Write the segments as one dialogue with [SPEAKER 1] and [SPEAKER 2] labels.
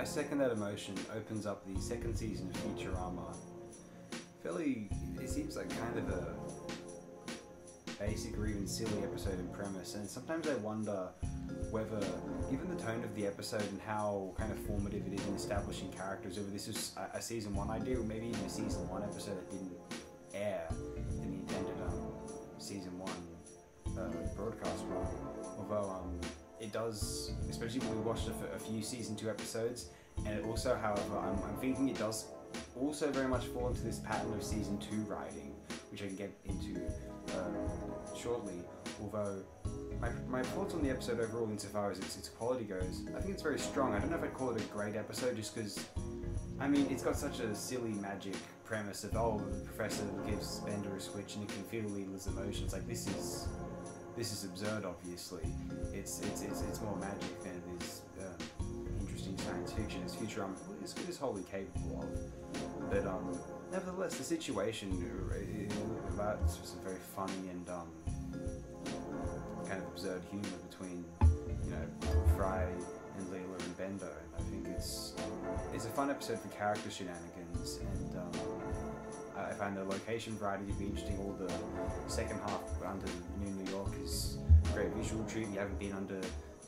[SPEAKER 1] second that emotion. Opens up the second season of Futurama. It seems like kind of a basic or even silly episode in premise, and sometimes I wonder whether, given the tone of the episode and how kind of formative it is in establishing characters, whether this is a season 1 idea or maybe even a season 1 episode that didn't air in the intended season 1 broadcast run. Although it does, especially when we watched a few season 2 episodes, and it also, however, I'm thinking it does also very much fall into this pattern of season 2 writing, which I can get into shortly. Although my thoughts on the episode overall, insofar as its quality goes, I think it's very strong. I don't know if I'd call it a great episode, just because, I mean, it's got such a silly magic premise of, oh, the professor gives Bender a switch and he can feel Leela's emotions. Like, this is absurd. Obviously, it's more magic than it is interesting science fiction, as Futurama is wholly capable of. But nevertheless, the situation it's just a very funny and kind of absurd humour between, you know, Fry and Leela and Bender, and I think it's a fun episode for character shenanigans, and I find the location variety to be interesting. All the second half under New York is a great visual treat. You haven't been under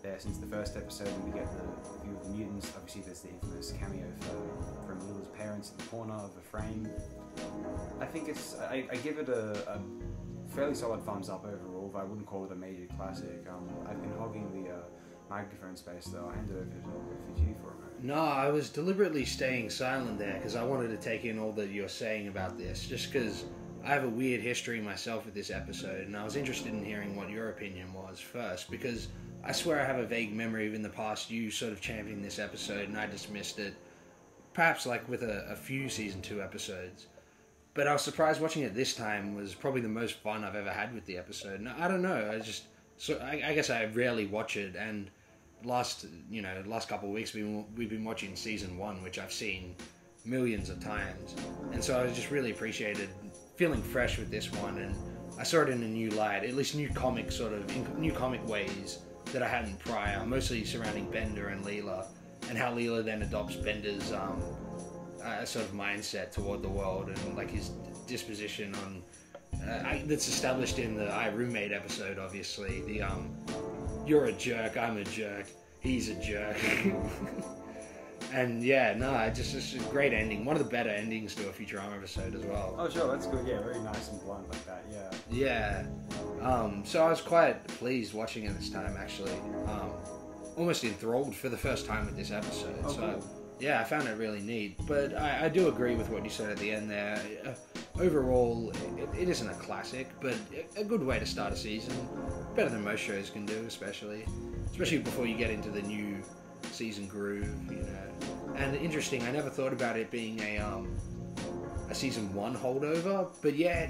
[SPEAKER 1] there since the first episode, and we get the view of the mutants. Obviously, there's the infamous cameo from Leela's parents in the corner of the frame. I think I give it a fairly solid thumbs up overall, but I wouldn't call it a major classic. I've been hogging the microphone space, though. I'll hand it over to you for a moment.
[SPEAKER 2] No, I was deliberately staying silent there because I wanted to take in all that you're saying about this, just because I have a weird history myself with this episode, and I was interested in hearing what your opinion was first, because I swear I have a vague memory of in the past you sort of championing this episode and I dismissed it, perhaps like with a few season 2 episodes. But I was surprised watching it this time was probably the most fun I've ever had with the episode. And I don't know, I guess I rarely watch it, and last couple of weeks we've been watching season 1, which I've seen millions of times, and so I just really appreciated feeling fresh with this one, and I saw it in a new light, at least new comic ways that I hadn't prior, mostly surrounding Bender and Leela, and how Leela then adopts Bender's sort of mindset toward the world, and like his disposition on that's established in the I Roommate episode, obviously. The you're a jerk, I'm a jerk, he's a jerk. And yeah, no, just a great ending. One of the better endings to a Futurama episode as well.
[SPEAKER 1] Oh sure, that's good. Yeah, very nice and blunt like that. Yeah.
[SPEAKER 2] Yeah. So I was quite pleased watching it this time, actually. Almost enthralled for the first time with this episode.
[SPEAKER 1] Oh,
[SPEAKER 2] so
[SPEAKER 1] cool.
[SPEAKER 2] Yeah, I found it really neat. But I do agree with what you said at the end there. Overall, it isn't a classic, but a good way to start a season. Better than most shows can do, especially before you get into the new season groove, you know. And interesting, I never thought about it being a season 1 holdover, but yeah,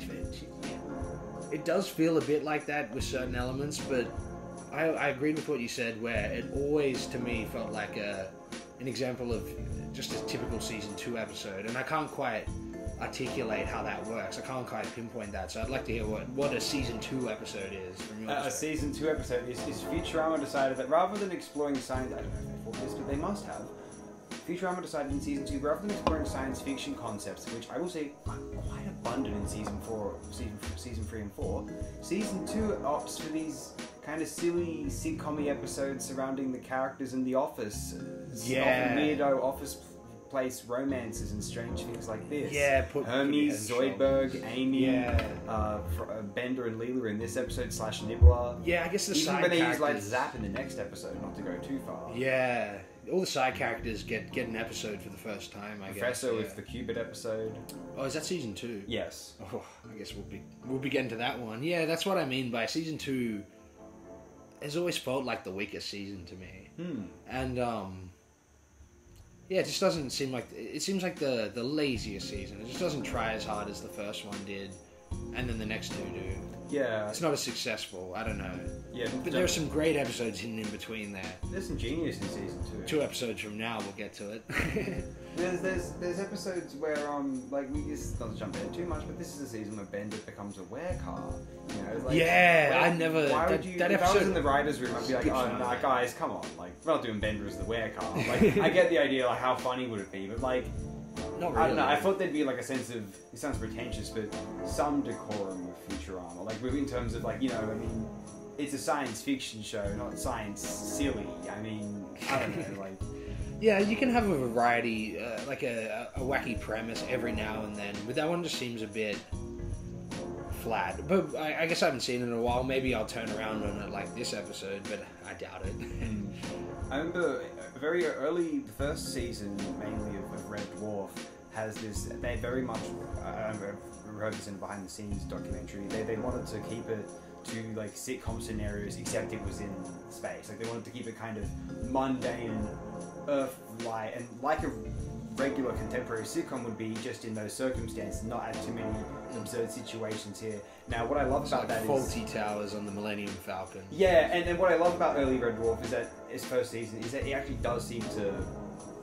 [SPEAKER 2] it does feel a bit like that with certain elements, but I agreed with what you said, where it always, to me, felt like an example of just a typical season 2 episode, and I can't quite articulate how that works. I can't quite pinpoint that, so I'd like to hear what a season 2 episode is from your
[SPEAKER 1] A season 2 episode is Futurama decided that rather than exploring science, I don't know if they thought this, but they must have. Futurama decided in season 2, rather than exploring science fiction concepts, which I will say are quite abundant in season 3 and 4, season 2 opts for these kind of silly sitcom-y episodes surrounding the characters in the office.
[SPEAKER 2] Yeah.
[SPEAKER 1] Often weirdo office place romances and strange things like this.
[SPEAKER 2] Yeah,
[SPEAKER 1] Hermes, Zoidberg, Amy, Bender and Leela in this episode / Nibbler.
[SPEAKER 2] Yeah, I guess the
[SPEAKER 1] even
[SPEAKER 2] side
[SPEAKER 1] when they
[SPEAKER 2] characters...
[SPEAKER 1] use like Zap in the next episode, not to go too far.
[SPEAKER 2] Yeah, all the side characters get an episode for the first time, I guess.
[SPEAKER 1] Professor with the Cubit episode.
[SPEAKER 2] Oh, is that season 2?
[SPEAKER 1] Yes.
[SPEAKER 2] Oh, I guess we'll be getting to that one. Yeah, that's what I mean by season 2 has always felt like the weakest season to me. And yeah, it just doesn't seem like... It seems like the laziest season. It just doesn't try as hard as the first one did. and then the next two do.
[SPEAKER 1] Yeah.
[SPEAKER 2] It's not as successful. I don't know.
[SPEAKER 1] Yeah.
[SPEAKER 2] But there are some great episodes hidden in between there.
[SPEAKER 1] There's some genius in season 2.
[SPEAKER 2] 2 episodes from now, we'll get to it.
[SPEAKER 1] There's episodes where like we just not to jump in too much, but this is a season where Bender becomes a werecar. You know, like,
[SPEAKER 2] yeah,
[SPEAKER 1] like,
[SPEAKER 2] I never.
[SPEAKER 1] Why
[SPEAKER 2] that,
[SPEAKER 1] would you?
[SPEAKER 2] that
[SPEAKER 1] if
[SPEAKER 2] episode,
[SPEAKER 1] I was in the writers' room, I'd be like, oh, nah, guys, come on, like we're not doing Bender as the werecar. Like I get the idea, like how funny would it be, but like.
[SPEAKER 2] Not really.
[SPEAKER 1] I don't know. I thought there'd be like a sense of. It sounds pretentious, but some decorum with Futurama. Like in terms of like I mean, it's a science fiction show, not science silly. I mean, I don't know. Like
[SPEAKER 2] Yeah, you can have a variety, like a wacky premise every now and then, but that one just seems a bit flat. But I guess I haven't seen it in a while. Maybe I'll turn around on it like this episode, but I doubt it.
[SPEAKER 1] I remember very early, the first season mainly of Red Dwarf has this. They very much. I wrote this in a behind the scenes documentary. They wanted to keep it to like sitcom scenarios, except it was in space. Like they wanted to keep it kind of mundane, Earth-like, and like a regular contemporary sitcom would be, just in those circumstances, not add too many absurd situations here. Now, what I love about that
[SPEAKER 2] faulty towers on the Millennium Falcon.
[SPEAKER 1] Yeah, and what I love about early Red Dwarf is that its first season is that it actually does seem to.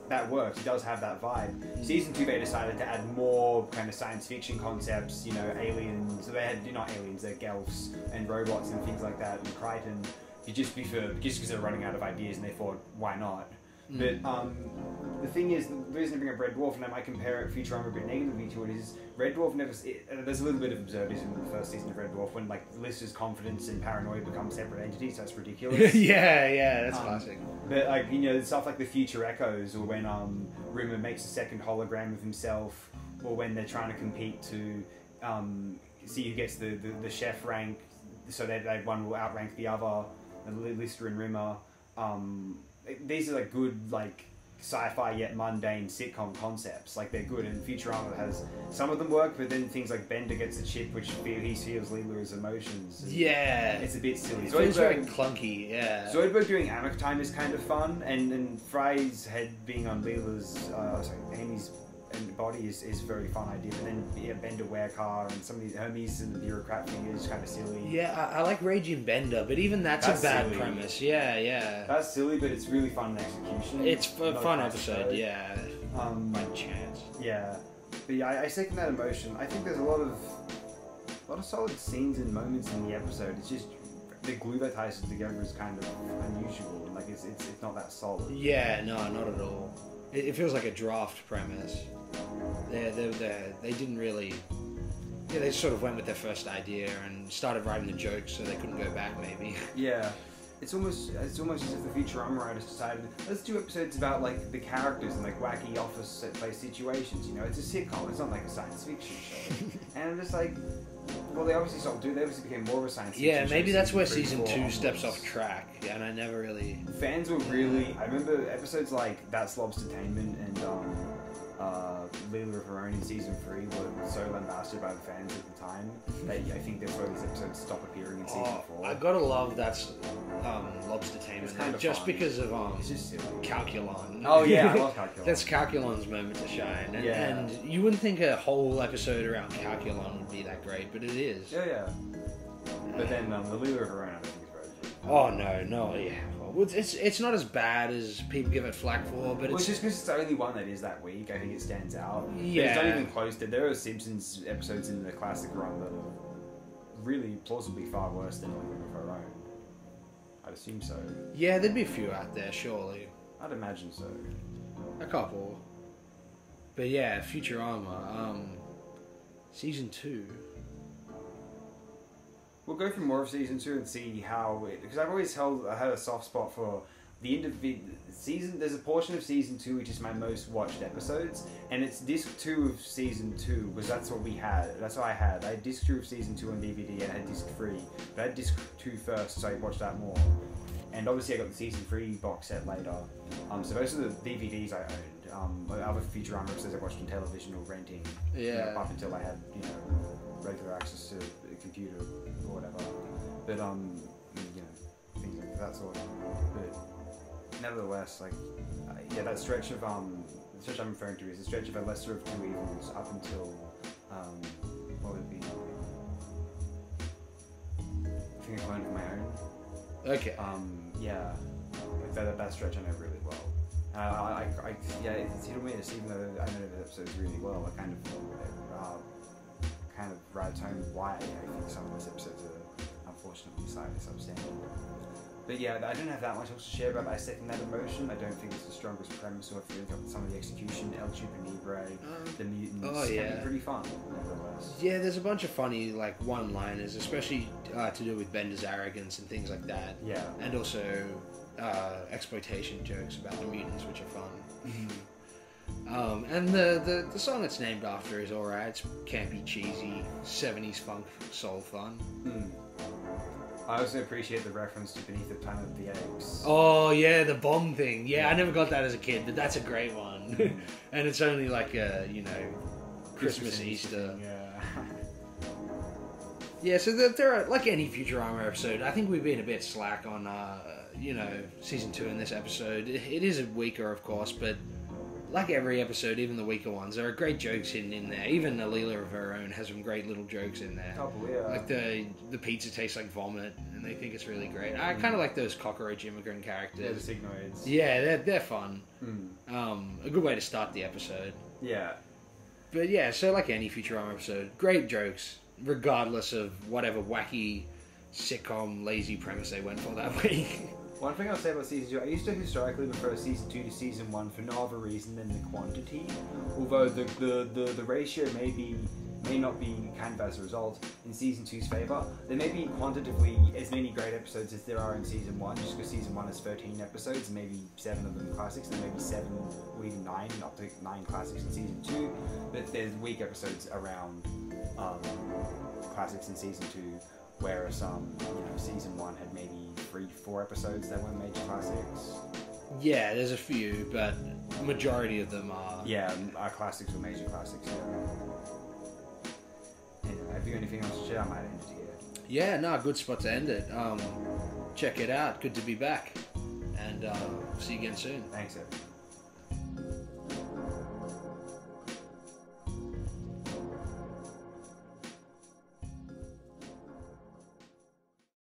[SPEAKER 1] That works. It does have that vibe. Season 2, they decided to add more kind of science fiction concepts. Aliens. So they had not aliens, they're Gelfs and robots and things like that. And Crichton, just because they're running out of ideas, and they thought, why not? But the thing is, the reason I bring up Red Dwarf, and I might compare it Futurama a bit negatively to it, is Red Dwarf never. There's a little bit of absurdism in the first season of Red Dwarf when like Lister's confidence and paranoia become separate entities. That's ridiculous.
[SPEAKER 2] yeah, that's classic.
[SPEAKER 1] But like stuff like the Future Echoes, or when Rimmer makes a second hologram of himself, or when they're trying to compete to see who gets the chef rank, so that one will outrank the other, Lister and Rimmer. These are like good like sci-fi yet mundane sitcom concepts. Like they're good, and Futurama has some of them work, but then things like Bender gets a chip which he feels Leela's emotions.
[SPEAKER 2] Yeah,
[SPEAKER 1] it's a bit silly.
[SPEAKER 2] It feels very clunky. Yeah,
[SPEAKER 1] Zoidberg doing Amok Time is kind of fun, and Fry's head being on Leela's, Amy's body is a very fun idea. But then Bender Werecar and some of these Hermes and the bureaucrat thing is kind of silly.
[SPEAKER 2] Yeah, I like Raging Bender, but even that's a bad
[SPEAKER 1] silly.
[SPEAKER 2] Premise. Yeah.
[SPEAKER 1] That's silly, but it's really fun in execution.
[SPEAKER 2] It's a fun episode, yeah. By chance.
[SPEAKER 1] Yeah. But yeah, I second that emotion. I think there's a lot of solid scenes and moments in the episode. It's just the glue that ties it together is kind of unusual, and like it's not that solid.
[SPEAKER 2] Yeah, no, not at all. It feels like a draft premise. They didn't really. Yeah, they sort of went with their first idea and started writing the jokes, so they couldn't go back. Maybe.
[SPEAKER 1] Yeah, it's almost as if the Futurama writers decided, let's do episodes about like the characters and like wacky office place situations. It's a sitcom. It's not like a science fiction show. And I'm just like, well, they obviously stopped doing. They obviously became more of a science fiction.
[SPEAKER 2] Yeah, maybe that's where season 2
[SPEAKER 1] onwards.
[SPEAKER 2] steps off track. Yeah, and I never really.
[SPEAKER 1] Fans were really. I remember episodes like That's Lobstertainment and Leela of Her Own in season 3 were so lambasted by the fans at the time that I think that's why these episodes stop appearing in season 4.
[SPEAKER 2] I gotta love that's Lobstertainment,
[SPEAKER 1] kind of
[SPEAKER 2] just
[SPEAKER 1] fun.
[SPEAKER 2] because of
[SPEAKER 1] It's just silly.
[SPEAKER 2] Calculon.
[SPEAKER 1] Oh yeah, I love Calculon.
[SPEAKER 2] That's Calculon's moment to shine. And,
[SPEAKER 1] Yeah.
[SPEAKER 2] and you wouldn't think a whole episode around Calculon would be that great, but it is.
[SPEAKER 1] Yeah. But then the Leela of Her Own, I don't think is very good.
[SPEAKER 2] Oh no, yeah. Well, it's not as bad as people give it flack for, but
[SPEAKER 1] Well,
[SPEAKER 2] it's
[SPEAKER 1] it's just because it's the only one that is that week. I think it stands out.
[SPEAKER 2] Yeah.
[SPEAKER 1] It's not even close to. There are Simpsons episodes in the classic run that are really plausibly far worse than Leela of Her Own. I'd assume so.
[SPEAKER 2] yeah, there'd be a few out there, surely,
[SPEAKER 1] I'd imagine so.
[SPEAKER 2] a couple. But yeah, Futurama, season 2.
[SPEAKER 1] We'll go through more of season 2 and see how it... Because I've always had a soft spot for the individual season. There's a portion of season 2 which is my most watched episodes, and it's disc 2 of season 2, because that's what we had. That's what I had. I had disc 2 of season 2 on DVD, and I had disc 3. But I had disc 2 first, so I watched that more. And obviously I got the season 3 box set later. So those are the DVDs I owned. Other Futurama episodes I watched on television or renting.
[SPEAKER 2] Yeah.
[SPEAKER 1] Up until I had, regular access to a computer or whatever. But things like that sort. But nevertheless, that stretch of the stretch I'm referring to is a stretch of a lesser of two evils up until what would it be?
[SPEAKER 2] Okay.
[SPEAKER 1] Yeah, like that stretch I know really well. Yeah, it's hit or miss. Even though I know the episodes really well, I kind of writes home why I think some of those episodes are unfortunately slightly substandard. But yeah, I don't have that much else to share about Dissecting That Emotion. I don't think it's the strongest premise, or I feel like some of the execution, El Chupa Libre, the mutants, can be pretty fun, nevertheless.
[SPEAKER 2] Yeah, there's a bunch of funny, like, one-liners, especially to do with Bender's arrogance and things like that.
[SPEAKER 1] Yeah.
[SPEAKER 2] And also exploitation jokes about the mutants, which are fun. And the song it's named after is alright. It's campy, cheesy, 70s funk, soul fun.
[SPEAKER 1] I also appreciate the reference to Beneath the Planet of the Apes.
[SPEAKER 2] Oh, yeah, the bomb thing. Yeah, I never got that as a kid, but that's a great one. And it's only like, Christmas, Easter.
[SPEAKER 1] Yeah.
[SPEAKER 2] Yeah, so there are, like any Futurama episode, I think we've been a bit slack on, season 2 in this episode. It is weaker, of course, but like every episode, even the weaker ones, there are great jokes hidden in there. Even Alila of her own has some great little jokes in there.
[SPEAKER 1] Oh, yeah.
[SPEAKER 2] Like the pizza tastes like vomit, and they think it's really great. I kind of like those cockroach immigrant characters.
[SPEAKER 1] Yeah, the Signoids.
[SPEAKER 2] Yeah, they're fun. A good way to start the episode.
[SPEAKER 1] Yeah.
[SPEAKER 2] But yeah, so like any Futurama episode, great jokes, regardless of whatever wacky sitcom lazy premise they went for that week.
[SPEAKER 1] One thing I'll say about season 2, I used to historically prefer season 2 to season 1 for no other reason than the quantity. Although the ratio may not be kind of as a result in season 2's favour. There may be quantitatively as many great episodes as there are in season 1, just because season 1 has 13 episodes, and maybe 7 of them classics, and maybe 7 or even 9, up to 9 classics in season 2. But there's weak episodes around classics in season 2. Whereas season 1 had maybe 3-4 episodes that were major classics.
[SPEAKER 2] Yeah, there's a few, but majority of them are.
[SPEAKER 1] Yeah, our classics were major classics. Yeah. Anyway, have you got anything else to share? I might end it here.
[SPEAKER 2] Yeah, no, good spot to end it. Check it out. Good to be back, and see you again soon.
[SPEAKER 1] Thanks, everyone.